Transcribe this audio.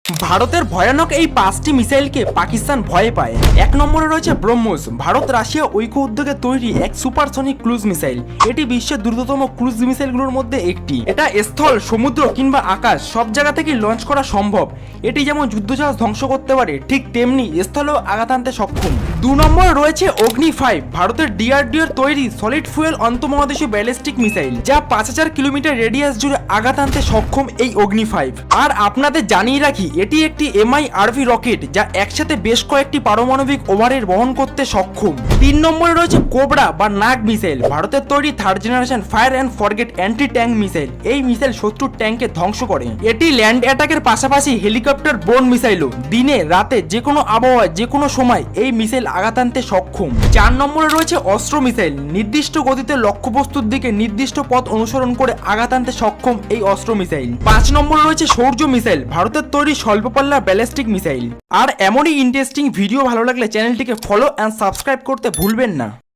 ভারতের ভয়ানক এই 5টি মিসাইলকে পাকিস্তান ভয় পায়। 1 নম্বরে রয়েছে ব্রহ্মোস। ভারত রাশিয়া ঐক্য উদ্যোগে তৈরি এক সুপারসনিক ক্রুজ মিসাইল। এটি বিশ্বের দ্রুততম ক্রুজ মিসাইলগুলোর মধ্যে একটি। এটা স্থল, সমুদ্র কিংবা আকাশ সব জায়গা থেকেই লঞ্চ করা সম্ভব। এটি যেমন যুদ্ধজাহাজ ধ্বংস করতে পারে, ঠিক তেমনি স্থলেও আঘাত আনতে সক্ষম। 2 নম্বরে রয়েছে অগ্নি 5। ভারতের ডিআরডিও এর তৈরি সলিড ফুয়েল আন্তঃমহাদেশীয় ব্যালিস্টিক মিসাইল, যা 5000 কিলোমিটার রেডিয়াস জুড়ে আঘাত আনতে সক্ষম এই অগ্নি 5। আর আপনাদের জানিয়ে রাখি, এটি একটি MIRV রকেট যা একসাথে বেশ কয়েকটি পারমাণবিক ওভারের বহন করতে সক্ষম। 3 নম্বরে রয়েছে কোবরা বা নাগ মিসাইল। ভারতের তৈরি 3rd generation fire and forget anti tank missile. এই মিসাইল শত্রুর ট্যাঙ্কে ধ্বংস করে। এটি ল্যান্ড অ্যাটাকের পাশাপাশি হেলিকপ্টার বোন মিসাইলও। দিনে রাতে যে কোনো আবহাওয়ায় যে কোনো সময় এই মিসাইল আঘাত আনতে সক্ষম। 4 নম্বরে রয়েছে অস্ত্র মিসাইল। নির্দিষ্ট গতিতে লক্ষ্যবস্তুর দিকে নির্দিষ্ট পথ অনুসরণ করে আঘাত আনতে সক্ষম এই অস্ত্র মিসাইল। 5 নম্বরে রয়েছে সৌর্য মিসাইল। ভারতের তৈরি স্বল্পপাল্লা ব্যালিস্টিক মিসাইল। আর এমনই ইন্টারেস্টিং ভিডিও ভালো লাগলে চ্যানেলটিকে ফলো অ্যান্ড সাবস্ক্রাইব করতে ভুলবেন না।